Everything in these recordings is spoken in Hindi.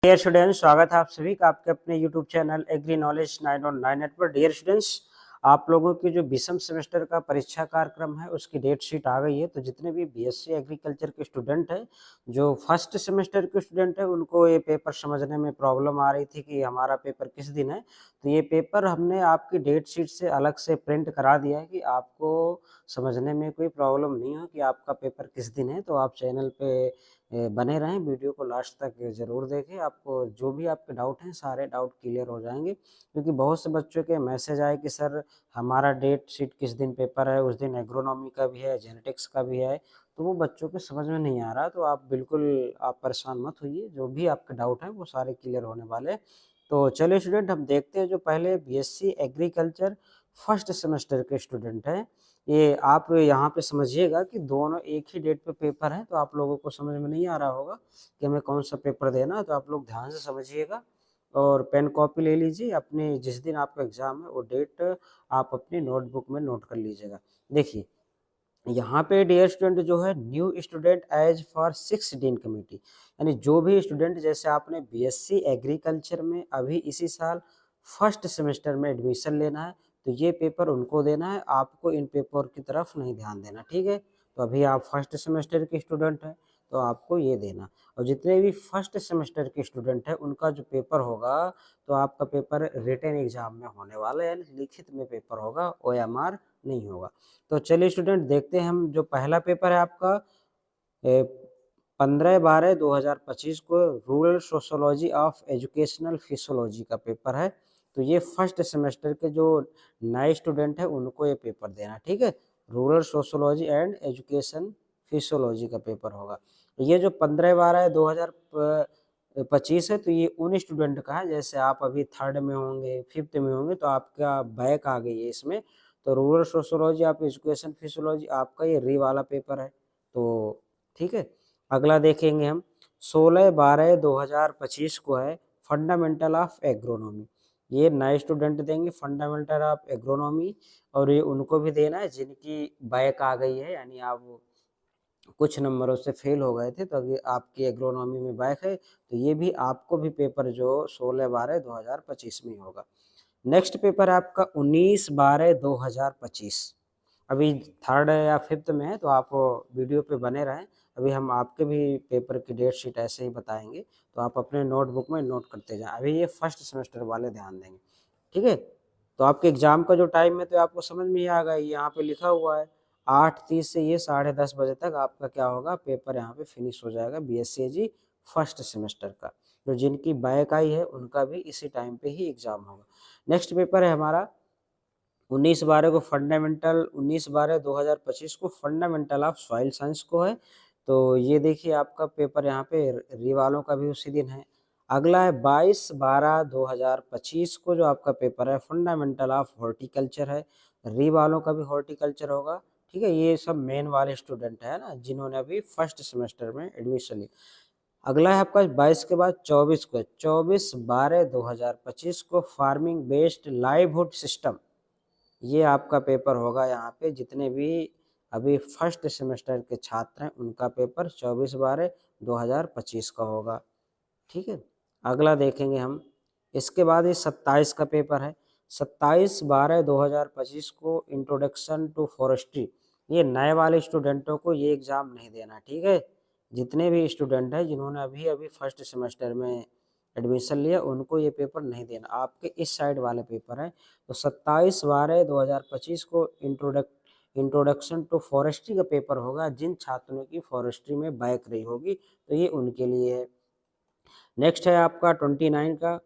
डियर स्टूडेंट्स, स्वागत है आप सभी का आपके अपने यूट्यूब चैनल एग्री नॉलेज 9 पर। डियर स्टूडेंट्स, आप लोगों की जो 20वीं सेमेस्टर का परीक्षा कार्यक्रम है उसकी डेट शीट आ गई है। तो जितने भी बीएससी एग्रीकल्चर के स्टूडेंट हैं, जो फर्स्ट सेमेस्टर के स्टूडेंट हैं, उनको ये पेपर समझने में प्रॉब्लम आ रही थी कि हमारा पेपर किस दिन है। तो ये पेपर हमने आपकी डेट शीट से अलग से प्रिंट करा दिया है कि आपको समझने में कोई प्रॉब्लम नहीं हो कि आपका पेपर किस दिन है। तो आप चैनल पे बने रहें, वीडियो को लास्ट तक ज़रूर देखें। आपको जो भी आपके डाउट हैं सारे डाउट क्लियर हो जाएंगे, क्योंकि बहुत से बच्चों के मैसेज आए कि सर हमारा डेट शीट किस दिन पेपर है, उस दिन एग्रोनॉमी का भी है, जेनेटिक्स का भी है। तो वो बच्चों के समझ में नहीं आ रहा। तो आप बिल्कुल आप परेशान मत होइए, जो भी आपके डाउट हैं वो सारे क्लियर होने वाले हैं। तो चलिए स्टूडेंट, हम देखते हैं जो पहले बीएससी एग्रीकल्चर फर्स्ट सेमेस्टर के स्टूडेंट हैं। ये आप यहाँ पे समझिएगा कि दोनों एक ही डेट पे पेपर है, तो आप लोगों को समझ में नहीं आ रहा होगा कि हमें कौन सा पेपर देना है। तो आप लोग ध्यान से समझिएगा और पेन कॉपी ले लीजिए। अपने जिस दिन आपका एग्ज़ाम है वो डेट आप अपनी नोटबुक में नोट कर लीजिएगा। देखिए यहाँ पे डियर स्टूडेंट जो है, new student as for 6 dean committee, यानी जो भी स्टूडेंट, जैसे आपने बीएससी एग्रीकल्चर में अभी इसी साल फर्स्ट सेमेस्टर में एडमिशन लेना है, तो ये पेपर उनको देना है, आपको इन पेपर की तरफ नहीं ध्यान देना, ठीक है। तो अभी आप फर्स्ट सेमेस्टर के स्टूडेंट हैं तो आपको ये देना। और जितने भी फर्स्ट सेमेस्टर के स्टूडेंट हैं उनका जो पेपर होगा, तो आपका पेपर रिटन एग्जाम में होने वाला है, यानी लिखित में पेपर होगा, ओएमआर नहीं होगा। तो चलिए स्टूडेंट, देखते हैं हम। जो पहला पेपर है आपका 15/12/2025 को rural sociology of educational physiology का पेपर है। तो ये फर्स्ट सेमेस्टर के जो नए स्टूडेंट हैं उनको ये पेपर देना, ठीक है। Rural sociology and education physiology का पेपर होगा। ये जो 15/12/2025 है, तो ये उन स्टूडेंट का है, जैसे आप अभी थर्ड में होंगे, फिफ्थ में होंगे, तो आपका बैक आ गई है इसमें। तो rural sociology of education physiology आपका ये री वाला पेपर है। तो ठीक है, अगला देखेंगे हम। 16/12/2025 को है फंडामेंटल ऑफ एग्रोनॉमी। ये नए स्टूडेंट देंगे फंडामेंटल ऑफ एग्रोनॉमी, और ये उनको भी देना है जिनकी बैक आ गई है, यानी आप कुछ नंबरों से फेल हो गए थे, तो अगर आपकी एग्रोनॉमी में बैक है तो ये भी आपको भी पेपर जो 16/12/2025 में होगा। नेक्स्ट पेपर है आपका 19/12/2025। अभी थर्ड या फिफ्थ में है, तो आप वीडियो पे बने रहें। अभी हम आपके भी पेपर की डेट शीट ऐसे ही बताएंगे, तो आप अपने नोटबुक में नोट करते जाएं। अभी ये फर्स्ट सेमेस्टर वाले ध्यान देंगे, ठीक है। तो आपके एग्जाम का जो टाइम है तो आपको समझ में ही आ गया, यहाँ पे लिखा हुआ है 8:30 से ये 10:30 बजे तक आपका क्या होगा, पेपर यहाँ पे फिनिश हो जाएगा बीएससी फर्स्ट सेमेस्टर का। जो जिनकी बैक आई है उनका भी इसी टाइम पे ही एग्जाम होगा। नेक्स्ट पेपर है हमारा 19/12 को फंडामेंटल ऑफ सॉइल साइंस को है। तो ये देखिए आपका पेपर यहाँ पे री वालों का भी उसी दिन है। अगला है 22/12/2025 को जो आपका पेपर है फंडामेंटल ऑफ हॉर्टिकल्चर है। री वालों का भी हॉर्टिकल्चर होगा, ठीक है। ये सब मेन वाले स्टूडेंट है ना, जिन्होंने अभी फर्स्ट सेमेस्टर में एडमिशन लिया। अगला है आपका 22 के बाद 24 को, 24/12/2025 को फार्मिंग बेस्ड लाइवहुड सिस्टम। ये आपका पेपर होगा यहाँ पे, जितने भी अभी फर्स्ट सेमेस्टर के छात्र हैं उनका पेपर 24/12/2025 का होगा, ठीक है। अगला देखेंगे हम। इसके बाद ये 27 का पेपर है, 27/12/2025 को इंट्रोडक्शन टू फॉरेस्ट्री। ये नए वाले स्टूडेंटों को ये एग्ज़ाम नहीं देना, ठीक है। जितने भी स्टूडेंट हैं जिन्होंने अभी अभी फर्स्ट सेमेस्टर में एडमिशन लिया उनको ये पेपर नहीं देना, आपके इस साइड वाले पेपर हैं। तो 27/12/2025 को इंट्रोडक्शन टू फॉरेस्ट्री का पेपर होगा, जिन छात्रों की फॉरेस्ट्री में बैक रही होगी तो ये उनके लिए है। नेक्स्ट है आपका 29 का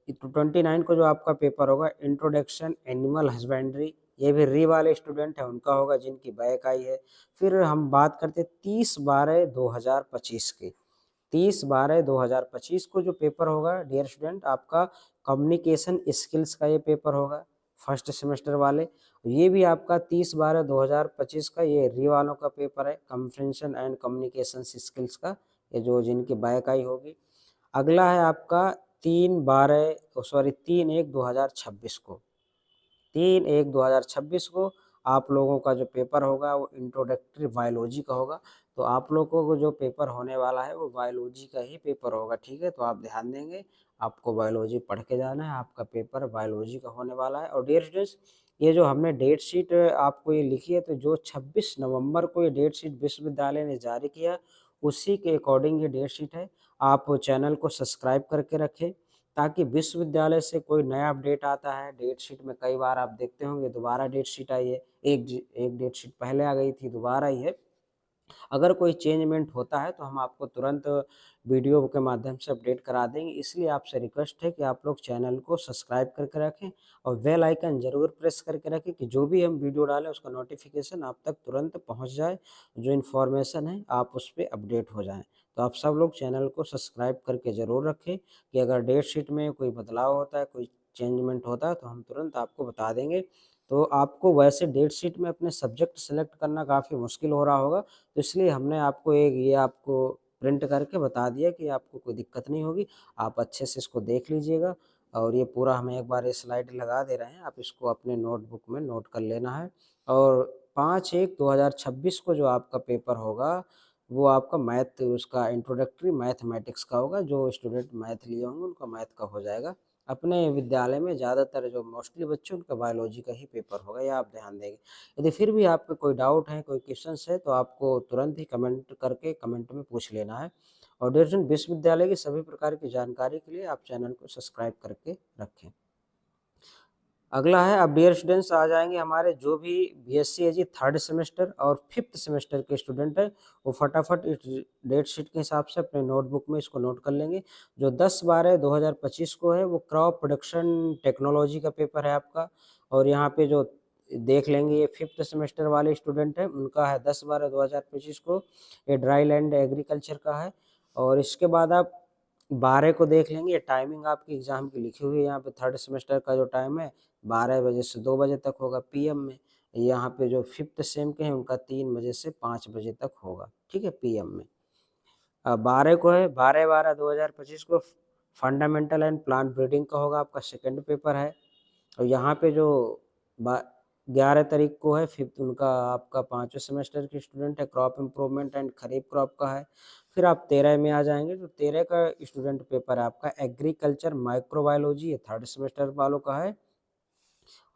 29 को जो आपका पेपर होगा इंट्रोडक्शन एनिमल हस्बेंड्री। ये भी री वाले स्टूडेंट है उनका होगा, जिनकी बैक आई है। फिर हम बात करते हैं 30/12/2025 की। 30/12/2025 को जो पेपर होगा डियर स्टूडेंट, आपका कम्युनिकेशन स्किल्स का ये पेपर होगा, फर्स्ट सेमेस्टर वाले। ये भी आपका 30/12/2025 का ये री वालों का पेपर है, कम्युनिकेशन एंड कम्युनिकेशन स्किल्स का, ये जो जिनकी बैक आई होगी। अगला है आपका 3/1/2026 को, 3/1/2026 को आप लोगों का जो पेपर होगा वो इंट्रोडक्टरी बायोलॉजी का होगा। तो आप लोगों को जो पेपर होने वाला है वो बायोलॉजी का ही पेपर होगा, ठीक है? तो आप ध्यान देंगे, आपको बायोलॉजी पढ़ के जाना है, आपका पेपर बायोलॉजी का होने वाला है। और डियर स्टूडेंट्स, ये जो हमने डेट शीट आपको ये लिखी है, तो जो 26 नवंबर को ये डेट शीट विश्वविद्यालय ने जारी किया, उसी के अकॉर्डिंग ये डेट शीट है। आप चैनल को सब्सक्राइब करके रखें, ताकि विश्वविद्यालय से कोई नया अपडेट आता है, डेट शीट में कई बार आप देखते होंगे दोबारा डेट शीट आई है, एक डेट शीट पहले आ गई थी, दोबारा आई है। अगर कोई चेंजमेंट होता है तो हम आपको तुरंत वीडियो के माध्यम से अपडेट करा देंगे। इसलिए आपसे रिक्वेस्ट है कि आप लोग चैनल को सब्सक्राइब करके रखें और बेल आइकन ज़रूर प्रेस करके रखें कि जो भी हम वीडियो डालें उसका नोटिफिकेशन आप तक तुरंत पहुंच जाए, जो इन्फॉर्मेशन है आप उस पर अपडेट हो जाएं। तो आप सब लोग चैनल को सब्सक्राइब करके ज़रूर रखें कि अगर डेट शीट में कोई बदलाव होता है, कोई चेंजमेंट होता है तो हम तुरंत आपको बता देंगे। तो आपको वैसे डेट शीट में अपने सब्जेक्ट सेलेक्ट करना काफ़ी मुश्किल हो रहा होगा, तो इसलिए हमने आपको एक ये आपको प्रिंट करके बता दिया कि आपको कोई दिक्कत नहीं होगी। आप अच्छे से इसको देख लीजिएगा और ये पूरा हम एक बार ये स्लाइड लगा दे रहे हैं, आप इसको अपने नोटबुक में नोट कर लेना है। और 5/1/2026 को जो आपका पेपर होगा, वो आपका मैथ उसका इंट्रोडक्टरी मैथमेटिक्स का होगा। जो स्टूडेंट मैथ लिए होंगे उनका मैथ का हो जाएगा। अपने विद्यालय में ज़्यादातर जो मोस्टली बच्चे उनका बायोलॉजी का ही पेपर होगा, ये आप ध्यान देंगे। यदि फिर भी आपको कोई डाउट है, कोई क्वेश्चंस है, तो आपको तुरंत ही कमेंट करके कमेंट में पूछ लेना है। और डियर स्टूडेंट, विश्वविद्यालय की सभी प्रकार की जानकारी के लिए आप चैनल को सब्सक्राइब करके रखें। अगला है, अब डियर स्टूडेंट्स आ जाएंगे हमारे जो भी बीएससी एजी थर्ड सेमेस्टर और फिफ्थ सेमेस्टर के स्टूडेंट हैं, वो फटाफट इस डेट शीट के हिसाब से अपने नोटबुक में इसको नोट कर लेंगे। जो 10/12/2025 को है वो क्रॉप प्रोडक्शन टेक्नोलॉजी का पेपर है आपका। और यहाँ पे जो देख लेंगे ये फिफ्थ सेमेस्टर वाले स्टूडेंट हैं, उनका है 10/12/2025 को, ये ड्राई लैंड एग्रीकल्चर का है। और इसके बाद आप 12 को देख लेंगे, टाइमिंग आपकी एग्जाम की लिखी हुई है यहाँ पे, थर्ड सेमेस्टर का जो टाइम है 12 बजे से 2 बजे तक होगा पीएम में। यहाँ पे जो फिफ्थ सेम के हैं उनका 3 बजे से 5 बजे तक होगा, ठीक है, पीएम में। 12 को है, 12/12/2025 को फंडामेंटल एंड प्लांट ब्रीडिंग का होगा, आपका सेकंड पेपर है। और यहाँ पे जो 11 तारीख को है फिफ्थ, उनका आपका 5वें सेमेस्टर के स्टूडेंट है, crop improvement and kharif crop का है। फिर आप 13 में आ जाएंगे, तो 13 का स्टूडेंट पेपर है आपका एग्रीकल्चर माइक्रोबायोलॉजी, ये थर्ड सेमेस्टर वालों का है।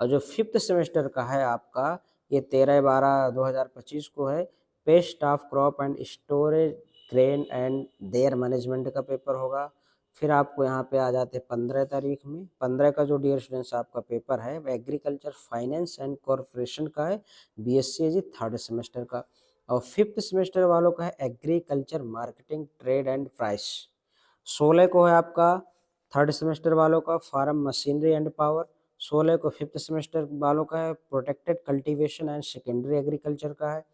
और जो फिफ्थ सेमेस्टर का है आपका, ये 13/12/2025 को है, paste of crop and storage grain and there management का पेपर होगा। फिर आपको यहाँ पे आ जाते हैं 15 तारीख में, 15 का जो डियर स्टूडेंट्स आपका पेपर है वो एग्रीकल्चर फाइनेंस एंड कॉरपोरेशन का है, बीएससी जी थर्ड सेमेस्टर का। और फिफ्थ सेमेस्टर वालों का है agriculture marketing trade and price. 16 को है आपका थर्ड सेमेस्टर वालों का फार्म मशीनरी एंड पावर। 16 को फिफ्थ सेमेस्टर वालों का है protected cultivation and secondary agriculture का है।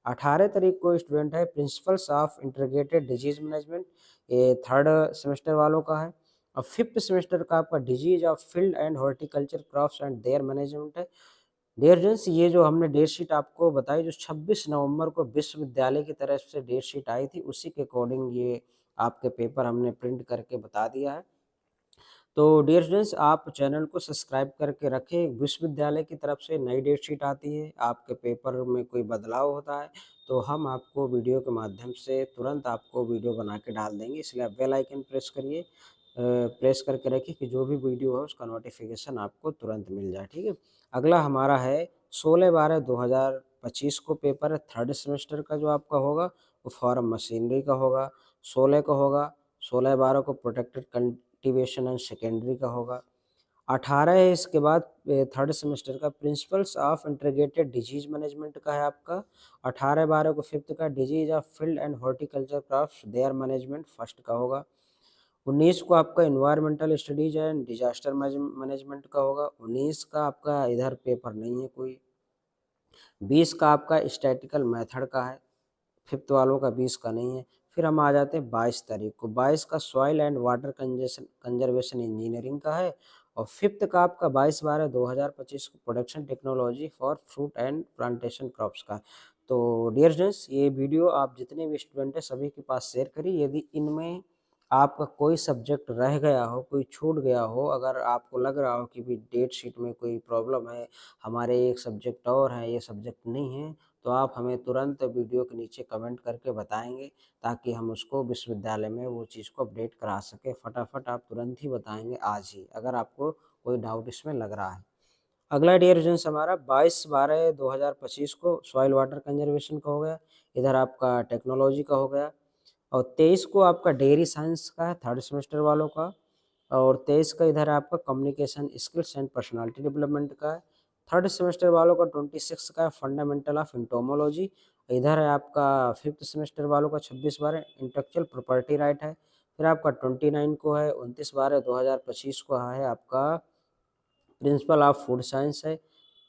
18 तारीख को स्टूडेंट है principles of integrated disease management, ये थर्ड सेमेस्टर वालों का है। और फिफ्थ सेमेस्टर का आपका disease of field and horticulture crops and there management है। डियर फ्रेंड्स, ये जो हमने डेट शीट आपको बताई, जो 26 नवंबर को विश्वविद्यालय की तरफ से डेट शीट आई थी, उसी के अकॉर्डिंग ये आपके पेपर हमने प्रिंट करके बता दिया है। तो डियर स्टूडेंट्स, आप चैनल को सब्सक्राइब करके रखें। विश्वविद्यालय की तरफ से नई डेट शीट आती है, आपके पेपर में कोई बदलाव होता है तो हम आपको वीडियो के माध्यम से तुरंत आपको वीडियो बना के डाल देंगे। इसलिए आप बेल आइकन प्रेस करिए, प्रेस करके रखिए कि जो भी वीडियो है उसका नोटिफिकेशन आपको तुरंत मिल जाए, ठीक है। अगला हमारा है 16/12/2025 को पेपर है, थर्ड सेमेस्टर का जो आपका होगा वो फॉर्म मशीनरी का होगा। 16 का होगा, 16/12 को प्रोटेक्टेड कल्टीवेशन एंड सेकेंडरी का होगा। 18 है इसके बाद थर्ड सेमेस्टर का principles of integrated disease management का है आपका। 18/12 को फिफ्थ का disease of field and horticulture crops there management first का होगा। 19 को आपका environmental studies and disaster management का होगा। 19 का आपका इधर पेपर नहीं है कोई। 20 का आपका स्टैटिकल मेथड का है, फिफ्थ वालों का 20 का नहीं है। फिर हम आ जाते हैं 22 तारीख को, 22 का soil and water conservation engineering का है। और फिफ्थ का आपका 22/12/2025 को production technology for fruit and plantation crops का है। तो डियर स्टूडेंट्स, ये वीडियो आप जितने भी स्टूडेंट हैं सभी के पास शेयर करिए। यदि इनमें आपका कोई सब्जेक्ट रह गया हो, कोई छूट गया हो, अगर आपको लग रहा हो कि भी डेट शीट में कोई प्रॉब्लम है, हमारे एक सब्जेक्ट और है, ये सब्जेक्ट नहीं है, तो आप हमें तुरंत वीडियो के नीचे कमेंट करके बताएँगे, ताकि हम उसको विश्वविद्यालय में वो चीज़ को अपडेट करा सकें। फटाफट आप तुरंत ही बताएँगे आज ही, अगर आपको कोई डाउट इसमें लग रहा है। अगला डे रेफरेंस हमारा 22/12/2025 को सॉइल वाटर कंजर्वेशन का हो गया, इधर आपका टेक्नोलॉजी का हो गया, और 23 को आपका डेयरी साइंस का है, थर्ड सेमेस्टर वालों का, और 23 का इधर आपका communication skills and personality development का है। थर्ड सेमेस्टर वालों का 26 का है, फंडामेंटल ऑफ एंटोमोलॉजी। इधर है आपका फिफ्थ सेमेस्टर वालों का 26/12 इंटेलेक्चुअल प्रॉपर्टी राइट है। फिर आपका 29 को है, 29/12/2025 को है आपका प्रिंसिपल ऑफ फूड साइंस है।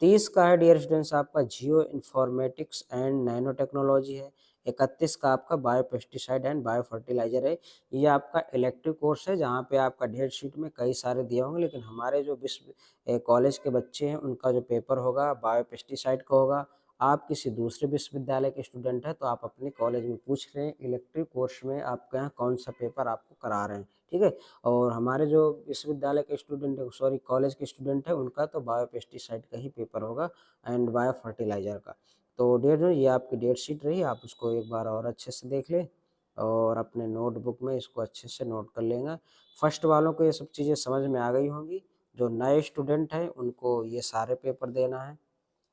30 का है डियर स्टूडेंट्स आपका geo informatics and nano technology है। 31 का आपका bio pesticide and bio fertiliser है। ये आपका इलेक्टिव कोर्स है, जहाँ पे आपका डेट शीट में कई सारे दिए होंगे, लेकिन हमारे जो कॉलेज के बच्चे हैं उनका जो पेपर होगा बायो पेस्टिसाइड का होगा। आप किसी दूसरे विश्वविद्यालय के स्टूडेंट हैं तो आप अपने कॉलेज में पूछ लें इलेक्टिव कोर्स में आपके यहाँ कौन सा पेपर आपको करा रहे हैं, ठीक है। और हमारे जो विश्वविद्यालय के स्टूडेंट है, सॉरी कॉलेज के स्टूडेंट है, उनका तो बायो पेस्टिसाइड का ही पेपर होगा एंड बायो फर्टिलाइजर का। तो ये आपकी डेट शीट रही, आप उसको एक बार और अच्छे से देख लें और अपने नोटबुक में इसको अच्छे से नोट कर लेंगे। फर्स्ट वालों को ये सब चीज़ें समझ में आ गई होंगी। जो नए स्टूडेंट हैं उनको ये सारे पेपर देना है,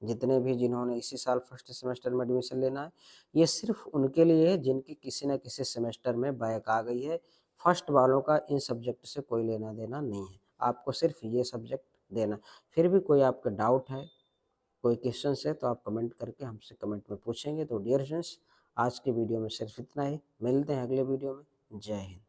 जितने भी जिन्होंने इसी साल फर्स्ट सेमेस्टर में एडमिशन लेना है। ये सिर्फ उनके लिए है जिनकी किसी न किसी सेमेस्टर में बैक आ गई है। फर्स्ट वालों का इन सब्जेक्ट से कोई लेना देना नहीं है, आपको सिर्फ ये सब्जेक्ट देना। फिर भी कोई आपका डाउट है, कोई क्वेश्चंस है, तो आप कमेंट करके हमसे कमेंट में पूछेंगे। तो डियर फ्रेंड्स, आज के वीडियो में सिर्फ इतना ही, मिलते हैं अगले वीडियो में। जय हिंद।